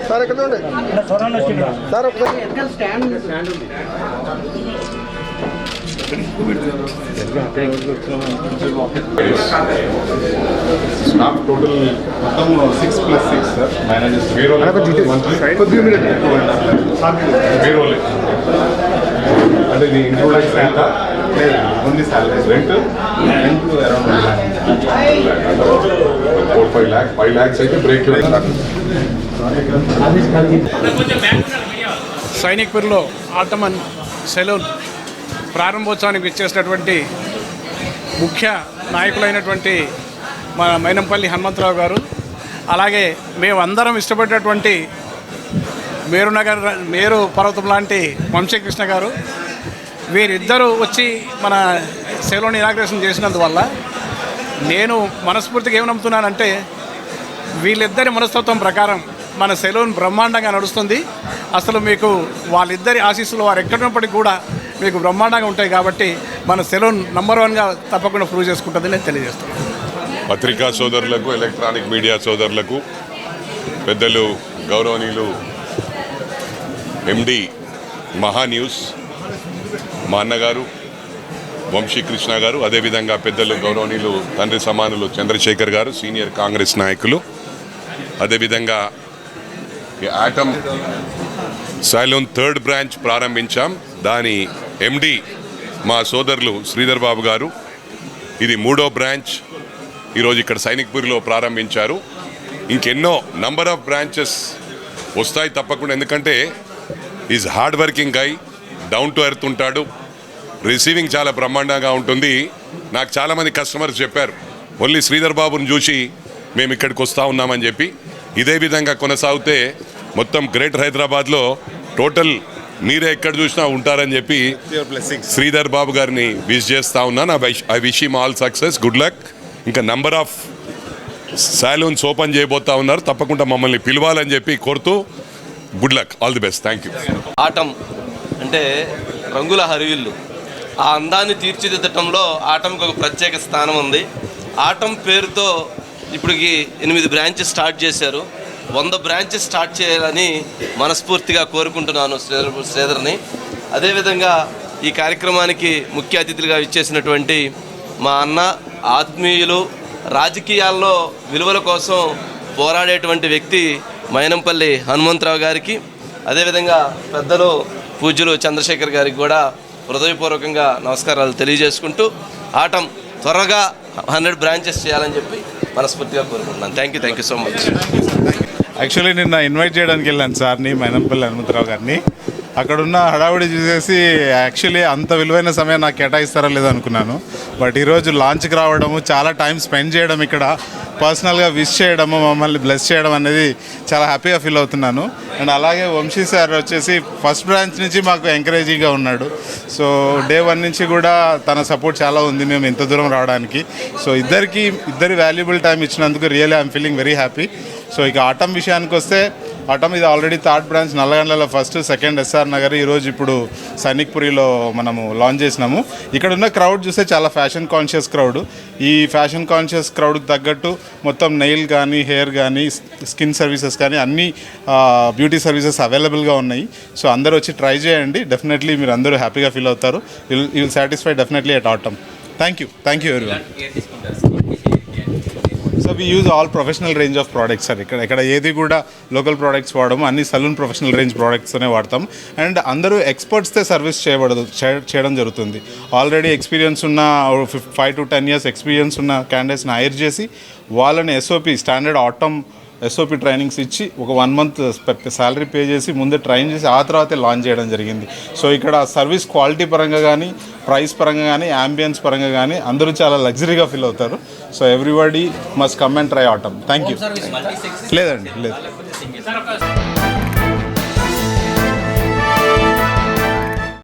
Sir ఎక్కడ ఉండే sir ఒకసారి స్టాఫ్ టోటల్ మొత్తం 6+6 సార్ మేనేజర్స్ పేరోల్ అంటే ఇది ఇంక్లూడ్ అయితే only salaries rent around 5 lakhs అయితే బ్రేక్ సైనిక్పూర్లో ఆటమన్ సెలూన్ ప్రారంభోత్సవానికి ఇచ్చేసినటువంటి ముఖ్య నాయకులైనటువంటి మన మైనంపల్లి హనుమంతరావు గారు, అలాగే మేమందరం ఇష్టపడేటువంటి మేరు పర్వతం లాంటి వంశీకృష్ణ గారు, వీరిద్దరూ వచ్చి మన సెలూన్ ఇనాగ్రేషన్ చేసినందువల్ల నేను మనస్ఫూర్తిగా ఏమి నమ్ముతున్నానంటే వీళ్ళిద్దరి మనస్తత్వం ప్రకారం మన సెలూన్ బ్రహ్మాండంగా నడుస్తుంది. అసలు మీకు వాళ్ళిద్దరి ఆశీస్సులు వారు ఎక్కడినప్పటికీ కూడా మీకు బ్రహ్మాండంగా ఉంటాయి. కాబట్టి మన సెలూన్ నంబర్ 1గా తప్పకుండా ప్రూవ్ చేసుకుంటుందని నేను తెలియజేస్తున్నాను. పత్రికా సోదరులకు, ఎలక్ట్రానిక్ మీడియా సోదరులకు, పెద్దలు గౌరవనీయులు ఎండి మహా న్యూస్ మా అన్నగారు వంశీకృష్ణ గారు, అదేవిధంగా పెద్దలు గౌరవనీయులు తండ్రి సమానులు చంద్రశేఖర్ గారు, సీనియర్ కాంగ్రెస్ నాయకులు, అదేవిధంగా ఆటమ్ సైలోన్ 3rd బ్రాంచ్ ప్రారంభించాం. దాని ఎండి మా సోదరులు శ్రీధర్ బాబు గారు. ఇది 3వ బ్రాంచ్ ఈరోజు ఇక్కడ సైనిక్పూర్లో ప్రారంభించారు. ఇంకెన్నో నంబర్ ఆఫ్ బ్రాంచెస్ వస్తాయి తప్పకుండా, ఎందుకంటే is hard working guy, down to earth ఉంటాడు, రిసీవింగ్ చాలా బ్రహ్మాండంగా ఉంటుంది. నాకు చాలామంది కస్టమర్స్ చెప్పారు ఓన్లీ శ్రీధర్ బాబుని చూసి మేము ఇక్కడికి వస్తూ ఉన్నామని చెప్పి. ఇదే విధంగా కొనసాగితే మొత్తం గ్రేటర్ హైదరాబాద్లో టోటల్ మీరే ఎక్కడ చూసినా ఉంటారని చెప్పి శ్రీధర్ బాబు గారిని విష్ చేస్తూ ఉన్నాను. I wish him all success, good luck. ఇంకా నంబర్ ఆఫ్ సాలూన్స్ ఓపెన్ చేయబోతా ఉన్నారు, తప్పకుండా మమ్మల్ని పిలవాలని చెప్పి కోరుతూ good luck, all the best, thank you. Atom అంటే రంగుల హరివిల్లు, ఆ అందాన్ని తీర్చిదిద్దటంలో ఆటంకి ఒక ప్రత్యేక స్థానం ఉంది. ఆటం పేరుతో ఇప్పటికి 8 బ్రాంచెస్ స్టార్ట్ చేశారు. 100 బ్రాంచెస్ స్టార్ట్ చేయాలని మనస్ఫూర్తిగా కోరుకుంటున్నాను శ్రీధర్ని. అదేవిధంగా ఈ కార్యక్రమానికి ముఖ్య అతిథులుగా ఇచ్చేసినటువంటి మా అన్న, ఆత్మీయులు, రాజకీయాల్లో విలువల కోసం పోరాడేటువంటి వ్యక్తి మైనంపల్లి హనుమంతరావు గారికి, అదేవిధంగా పెద్దలు పూజ్యులు చంద్రశేఖర్ గారికి కూడా హృదయపూర్వకంగా నమస్కారాలు తెలియజేసుకుంటూ ఆటం త్వరగా 100 బ్రాంచెస్ చేయాలని చెప్పి మనస్ఫూర్తిగా కోరుకుంటున్నాను. Thank you so much. Actually నిన్న ఇన్వైట్ చేయడానికి వెళ్ళాను సార్ని, మైనంపల్లి హనుమంతరావు గారిని. అక్కడున్న హడావుడి చూసేసి యాక్చువల్లీ అంత విలువైన సమయం నాకు కేటాయిస్తారో లేదో అనుకున్నాను. బట్ ఈరోజు లాంచ్కి రావడము, చాలా టైం స్పెండ్ చేయడం, ఇక్కడ పర్సనల్గా విష్ చేయడము, మమ్మల్ని బ్లెస్ చేయడం అనేది చాలా హ్యాపీగా ఫీల్ అవుతున్నాను. అండ్ అలాగే వంశీ సార్ వచ్చేసి ఫస్ట్ బ్రాంచ్ నుంచి మాకు ఎంకరేజింగ్గా ఉన్నాడు. సో డే 1 నుంచి కూడా తన సపోర్ట్ చాలా ఉంది మేము ఇంత దూరం రావడానికి. సో ఇద్దరి వాల్యుబుల్ టైం ఇచ్చినందుకు really I'm feeling very happy. So ఇక ఆటం విషయానికి వస్తే, ఆటం ఇది ఆల్రెడీ 3rd బ్రాంచ్ నల్లగండ్లలో 1st, 2nd SR నగర్, ఈరోజు ఇప్పుడు సైనిక్పురిలో మనము లాంచ్ చేసినాము. ఇక్కడ ఉన్న క్రౌడ్ చూస్తే చాలా ఫ్యాషన్ కాన్షియస్ క్రౌడ్. ఈ ఫ్యాషన్ కాన్షియస్ క్రౌడ్కి తగ్గట్టు మొత్తం నెయిల్ కానీ, హెయిర్ కానీ, స్కిన్ సర్వీసెస్ కానీ అన్ని బ్యూటీ సర్వీసెస్ అవైలబుల్గా ఉన్నాయి. సో అందరూ వచ్చి ట్రై చేయండి, డెఫినెట్లీ మీరు అందరూ హ్యాపీగా ఫీల్ అవుతారు. You will satisfy definitely at atom. Thank you everyone. So we use all professional range of products sir. ఇక్కడ ఏది కూడా లోకల్ ప్రోడక్ట్స్ వాడము, అన్ని సలూన్ ప్రొఫెషనల్ రేంజ్ ప్రోడక్ట్స్తోనే వాడతాం. అండ్ అందరూ ఎక్స్పర్ట్స్తో సర్వీస్ చేయడం జరుగుతుంది. ఆల్రెడీ ఎక్స్పీరియన్స్ ఉన్న 5 to 10 years ఎక్స్పీరియన్స్ ఉన్న క్యాండిడేట్స్ని హైర్ చేసి వాళ్ళని SOP standard atom SOP trainings ఇచ్చి ఒక 1 month శాలరీ పే చేసి ముందే ట్రైన్ చేసి ఆ తర్వాతే లాంచ్ చేయడం జరిగింది. సో ఇక్కడ సర్వీస్ క్వాలిటీ పరంగా కానీ, ప్రైస్ పరంగా కానీ, యాంబియన్స్ పరంగా కానీ అందరూ చాలా లగ్జరీగా ఫీల్ అవుతారు. So everybody must come and try atom. Thank you. లేదండి, లేదు.